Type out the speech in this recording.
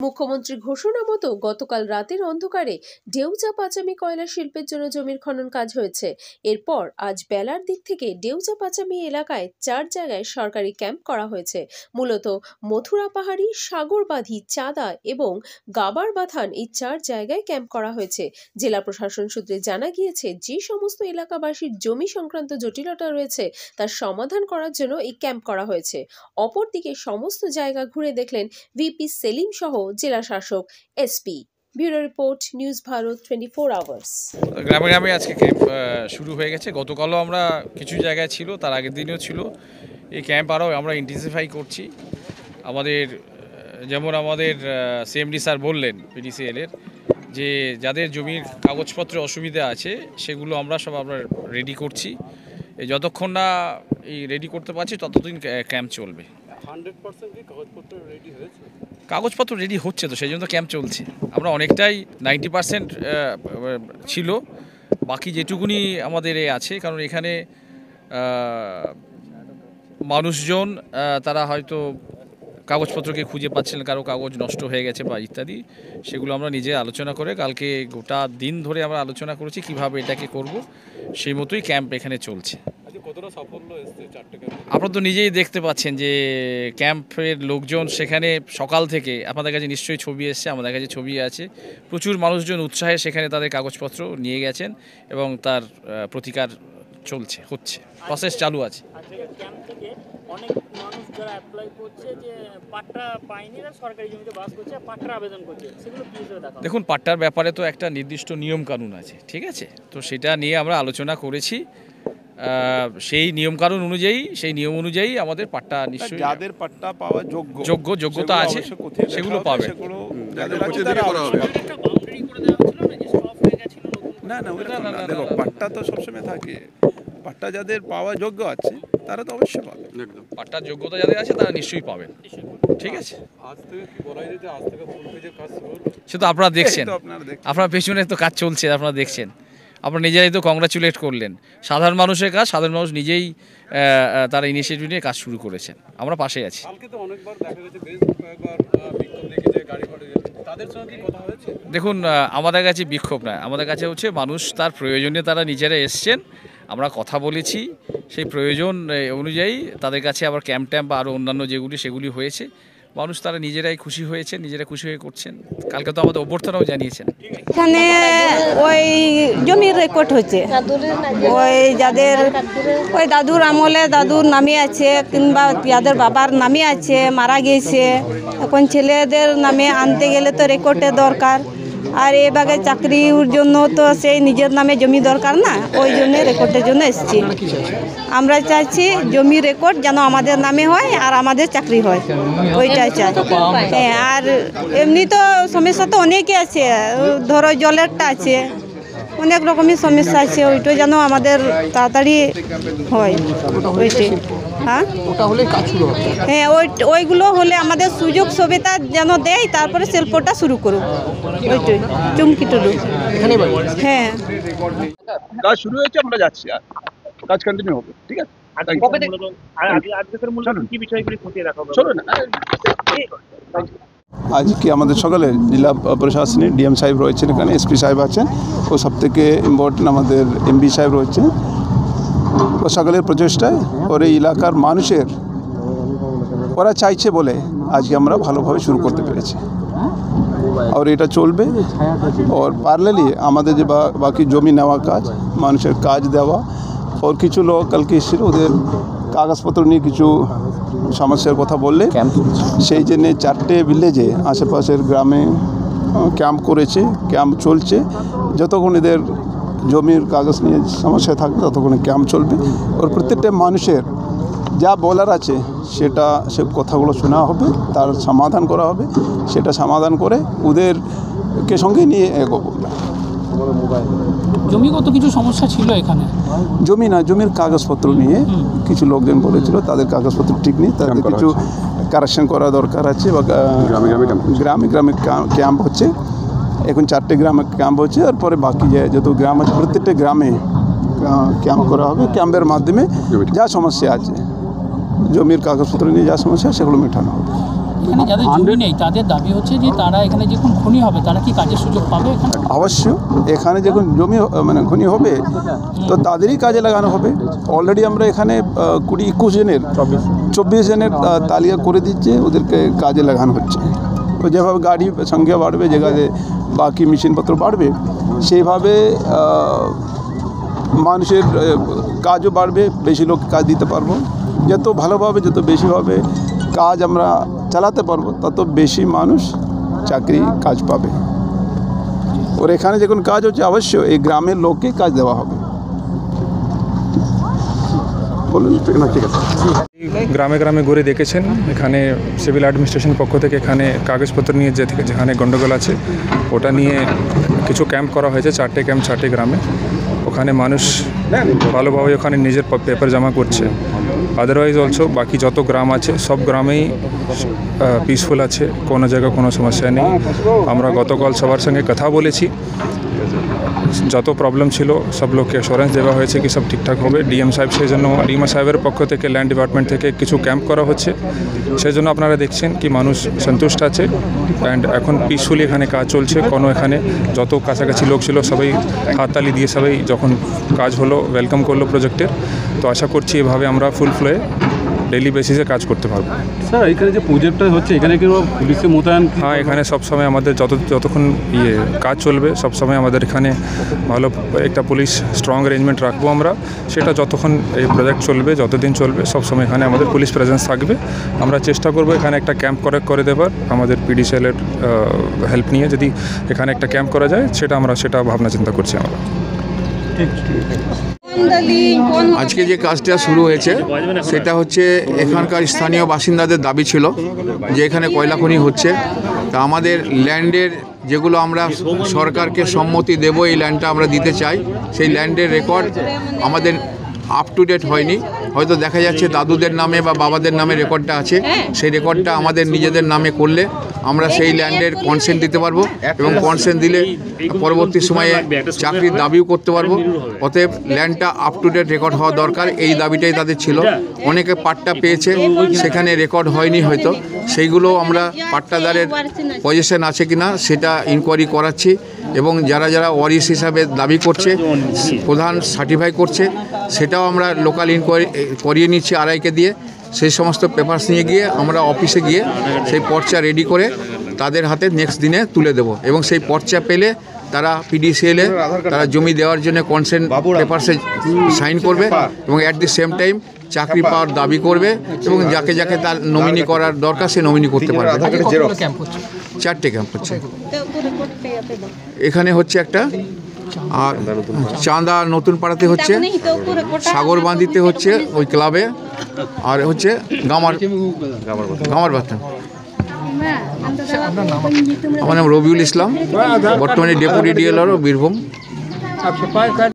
মুখ্যমন্ত্রীর ঘোষণা মতো গতকাল রাতের অন্ধকারে ডেউচা পাচামি কয়লা শিল্পের জন্য জমির খনন কাজ হয়েছে। এরপর আজ বেলার দিক থেকে ডেউচা পাচামি এলাকায় 4 জায়গায় সরকারি ক্যাম্প করা হয়েছে। মূলত মথুরা পাহাড়ি, সাগরবাঁধি, চাঁদা এবং গাবার বাথান এই 4 জায়গায় ক্যাম্প করা হয়েছে। জেলা প্রশাসন সূত্রে জানা গিয়েছে, যে সমস্ত এলাকাবাসীর জমি সংক্রান্ত জটিলতা রয়েছে তার সমাধান করার জন্য এই ক্যাম্প করা হয়েছে। অপরদিকে সমস্ত জায়গা ঘুরে দেখলেন ভিপি সেলিম সহ জেলা শাসক SP. Bureau report, news Bharat 24 hours. গ্রামে গ্রামে আজকে ক্যাম্প শুরু হয়ে গেছে। গতকালও আমরা কিছু জায়গায় ছিল, তার আগের দিনও ছিল। এই ক্যাম্প আরও আমরা ইন্টেন্সিফাই করছি। যেমন আমাদের সিএমডি স্যার বললেন পিডিসিএলের, যে যাদের জমির কাগজপত্রে অসুবিধা আছে সেগুলো আমরা রেডি করছি। যতক্ষণ না এই রেডি করতে পারছি ততদিন ক্যাম্প চলবে। 100% কাগজপত্র রেডি হয়েছে? কাগজপত্র রেডি হচ্ছে, তো সেই জন্য তো ক্যাম্প চলছে। আমরা অনেকটাই 90% ছিল, বাকি যেটুকুনি আমাদের আছে, কারণ এখানে মানুষজন তারা হয়তো কাগজপত্রকে খুঁজে পাচ্ছেন, কারো কাগজ নষ্ট হয়ে গেছে বা ইত্যাদি, সেগুলো আমরা নিজে আলোচনা করে কালকে গোটা দিন ধরে আমরা আলোচনা করেছি কিভাবে এটাকে করব, সেই মতোই ক্যাম্প এখানে চলছে। আপনারা তো নিজেই দেখতে পাচ্ছেন যে ক্যাম্পের লোকজন সেখানে সকাল থেকে, আপনাদের কাছে নিশ্চয়ই ছবি এসছে, আমাদের কাছে ছবি আছে, প্রচুর মানুষজন উৎসাহে সেখানে তাদের কাগজপত্র নিয়ে গেছেন এবং তার প্রতিকার হচ্ছে, প্রসেস চালু আছে। দেখুন, পাট্টার ব্যাপারে তো একটা নির্দিষ্ট নিয়ম কানুন আছে, ঠিক আছে, তো সেটা নিয়ে আমরা আলোচনা করেছি। সেই নিয়ম কানুন অনুযায়ী, সেই নিয়ম অনুযায়ী আমাদের পাট্টা নিশ্চয়ই, যাদের পাট্টা পাওয়া যোগ্যতা আছে সেগুলো পাবে। না, দেখো, পাট্টা তো সবসময় থাকে। পাট্টা যাদের পাওয়া যোগ্য আছে তারা তো অবশ্যই পাবে। পাট্টার যোগ্যতা যাদের আছে তারা নিশ্চয়ই পাবেন, ঠিক আছে। সে তো আপনারা দেখছেন, আপনার পেছনে তো কাজ চলছে, আপনারা দেখছেন, আপনারা নিজেরাই তো কংগ্রাচুলেট করলেন। সাধারণ মানুষের কাজ, সাধারণ মানুষ নিজেই তারা ইনিশিয়েটিভ নিয়ে কাজ শুরু করেছেন, আমরা পাশে আছি। দেখুন, আমাদের কাছে বিক্ষোভ নয়, আমাদের কাছে হচ্ছে মানুষ তার প্রয়োজনে তারা নিজেরা এসছেন, আমরা কথা বলেছি, সেই প্রয়োজন অনুযায়ী তাদের কাছে আবার ক্যাম্প বা আরও অন্যান্য যেগুলি সেগুলি হয়েছে। মানুষ তারা নিজেরাই খুশি হয়েছে, নিজেরা খুশি হয়ে করছেন। কালকে তো আমাদের অভ্যর্থনাও জানিয়েছেন। এখানে ওই জমির রেকর্ড হচ্ছে, ওই যাদের ওই দাদুর আমলে দাদুর নামে আছে, কিংবা যাদের বাবার নামে আছে, মারা গিয়েছে, এখন ছেলেদের নামে আনতে গেলে তো রেকর্ডের দরকার। আর এভাবে চাকরির জন্য তো সেই নিজের নামে জমি দরকার না, ওই জন্য রেকর্ডের জন্য এসেছি। আমরা চাইছি জমি রেকর্ড যেন আমাদের নামে হয় আর আমাদের চাকরি হয়, ওইটাই চাই। হ্যাঁ, আর এমনি তো সমস্যা তো অনেকই আছে, ধরো জলেরটা আছে, অনেক রকমের সমস্যা আছে, ওইটা যেন আমাদের তাড়াতাড়ি হয়, ওইটাই। হ্যাঁ, হ্যাঁ, ওইগুলো হলে আমাদের সুযোগ সুবিধা যেন দেয়, তারপরে শিল্পটা শুরু করুক, ওইটাই। চুমকি টুডু। হ্যাঁ, কাজ শুরু হয়েছে, আমরা যাচ্ছি, আর কাজ কন্টিনিউ হবে, ঠিক আছে। আজকে আমাদের সকালে জেলা প্রশাসনে ডিএম সাহেব রয়েছেন, এখানে এসপি সাহেব আছেন, ও সব থেকে ইম্পর্টেন্ট আমাদের এমপি সাহেব রয়েছেন। ও সকালের প্রচেষ্টায় ওর এই এলাকার মানুষের ওরা চাইছে বলে আজকে আমরা ভালোভাবে শুরু করতে পেরেছি, আর এটা চলবে। আর প্যারালালি আমাদের যে বাকি জমি নেওয়া কাজ, মানুষের কাজ দেওয়া, ওর কিছু লোক কালকে এসেছিল, ওদের কাগজপত্র নিয়ে কিছু সমস্যার কথা বললে সেই জন্যে 4টে ভিলেজে আশেপাশের গ্রামে ক্যাম্প করেছে, ক্যাম্প চলছে। যতক্ষণ এদের জমির কাগজ নিয়ে সমস্যা থাকবে ততক্ষণ ক্যাম্প চলবে। ওর প্রত্যেকটা মানুষের যা বলার আছে সেটা সব কথাগুলো শোনা হবে, তার সমাধান করা হবে, সেটা সমাধান করে ওদেরকে সঙ্গে নিয়ে এগোবো। জমিগত কিছু সমস্যা ছিল এখানে, জমি না, জমির কাগজপত্র নিয়ে কিছু লোকজন বলেছিল তাদের কাগজপত্র ঠিক নেই, তাদের কিছু কারেকশন করা দরকার আছে, বা গ্রামে গ্রামে ক্যাম্প হচ্ছে। এখন 4টে গ্রামে ক্যাম্প হচ্ছে, আর পরে বাকি যত গ্রাম আছে প্রত্যেকটা গ্রামে ক্যাম্প করা হবে। ক্যাম্পের মাধ্যমে যা সমস্যা আছে, জমির কাগজপত্র নিয়ে যা সমস্যা সেগুলো মেটানো হবে। এখানে যাদের জমি নেই তাদের দাবি হচ্ছে যে তারা এখানে যখন খনি হবে তারা কি কাজের সুযোগ পাবে এখানে? অবশ্য এখানে যখন জমি মানে খনি হবে তো তাদেরই কাজে লাগানো হবে। অলরেডি আমরা এখানে 20-21 জনের 24 জনের তালিকা করে দিচ্ছে, ওদেরকে কাজে লাগানো হচ্ছে। তো যেভাবে গাড়ি সংখ্যা বাড়বে, যেভাবে বাকি মেশিনপত্র বাড়বে, সেইভাবে মানুষের কাজও বাড়বে, বেশি লোক কাজ দিতে পারবো। যত ভালোভাবে যত বেশিভাবে কাজ আমরা চালাতে পারবো তত বেশি মানুষ চাকরি কাজ পাবে। ওর এখানে যখন কাজ হচ্ছে অবশ্যই এই গ্রামের লোককে কাজ দেওয়া হবে। বলুন। ঠিক আছে। গ্রামে গ্রামে ঘুরে দেখেছেন, এখানে সিভিল অ্যাডমিনিস্ট্রেশন পক্ষ থেকে এখানে কাগজপত্র নিয়ে যেখানে গণ্ডগোল আছে ওটা নিয়ে কিছু ক্যাম্প করা হয়েছে, 4টে ক্যাম্প 4টে গ্রামে। ওখানে মানুষ ভালোভাবে ওখানে নিজের পেপার জমা করছে। আদারওয়াইজ অলসো বাকি যত গ্রাম আছে সব গ্রামেই পিসফুল আছে, কোনো জায়গায় কোনো সমস্যা নেই। আমরা গতকাল সবার সঙ্গে কথা বলেছি, যত প্রবলেম ছিল সব লোককে অ্যাসুরেন্স দেওয়া হয়েছে কি সব ঠিকঠাক হবে। ডিএম সাহেব সেই জন্য ডিএম সাহেবের পক্ষ থেকে ল্যান্ড ডিপার্টমেন্ট থেকে কিছু ক্যাম্প করা হচ্ছে, সেই জন্য আপনারা দেখছেন কি মানুষ সন্তুষ্ট আছে অ্যান্ড এখন পিসফুলি এখানে কাজ চলছে। কোনো এখানে যত কাছাকাছি লোক ছিল সবাই হাততালি দিয়ে সবাই যখন কাজ হলো ওয়েলকাম করলো প্রজেক্টের। তো আশা করছি এভাবে আমরা ফুল ফ্লোয়ে ডেইলি বেসিসে কাজ করতে পারবো। স্যার এখানে যে প্রজেক্টটা হচ্ছে এখানে কি পুলিশে মোতায়েন? হ্যাঁ, এখানে সবসময় আমাদের যতক্ষণ কাজ চলবে সবসময় আমাদের এখানে ভালো একটা পুলিশ স্ট্রং অ্যারেঞ্জমেন্ট রাখবো আমরা। সেটা যতক্ষণ এই প্রজেক্ট চলবে, যতদিন চলবে, সবসময় এখানে আমাদের পুলিশ প্রেজেন্স থাকবে। আমরা চেষ্টা করবো এখানে একটা ক্যাম্প করে দেবার, আমাদের পিডিসিএলের হেল্প নিয়ে যদি এখানে একটা ক্যাম্প করা যায় সেটা ভাবনা চিন্তা করছি আমরা। আজকে যে কাজটা শুরু হয়েছে সেটা হচ্ছে এখানকার স্থানীয় বাসিন্দাদের দাবি ছিল যে এখানে কয়লা খনি হচ্ছে, তা আমাদের ল্যান্ডের যেগুলো আমরা সরকারকে সম্মতি দেব এই ল্যান্ডটা আমরা দিতে চাই, সেই ল্যান্ডের রেকর্ড আমাদের আপ টু ডেট হয়নি। হয়তো দেখা যাচ্ছে দাদুদের নামে বা বাবাদের নামে রেকর্ডটা আছে, সেই রেকর্ডটা আমাদের নিজেদের নামে করলে আমরা সেই ল্যান্ডের কনসেন্ট দিতে পারবো এবং কনসেন্ট দিলে পরবর্তী সময়ে চাকরির দাবিও করতে পারবো। অতএব ল্যান্ডটা আপ টু ডেট রেকর্ড হওয়া দরকার, এই দাবিটাই তাদের ছিল। অনেকে পাট্টা পেয়েছে, সেখানে রেকর্ড হয়নি হয়তো, সেইগুলো আমরা পাট্টাদারের পজিশন আছে কিনা সেটা ইনকোয়ারি করাচ্ছি এবং যারা ওয়ারিশ হিসাবে দাবি করছে, প্রধান সার্টিফাই করছে, সেটাও আমরা লোকাল ইনকোয়ারি করিয়ে নিচ্ছি আরআইকে দিয়ে। সেই সমস্ত পেপারস নিয়ে গিয়ে আমরা অফিসে গিয়ে সেই পর্চা রেডি করে তাদের হাতে নেক্সট দিনে তুলে দেব এবং সেই পর্চা পেলে তারা পিডিসিএলে তারা জমি দেওয়ার জন্য কনসেন্ট পেপারসে সাইন করবে এবং অ্যাট দি সেম টাইম চাকরি পাওয়ার দাবি করবে এবং যাকে যাকে তার নমিনি করার দরকার সে নমিনি করতে পারবে। 4টে ক্যাম্প হচ্ছে এখানে, হচ্ছে একটা আর চাঁদা নতুন পাড়াতে হচ্ছে, সাগরবান্দিতে হচ্ছে ওই ক্লাবে, আর হচ্ছে গামার বাথন। আমার নাম রবিউল ইসলাম, বর্তমানে ডেপুটি ডিএলআর বীরভূম।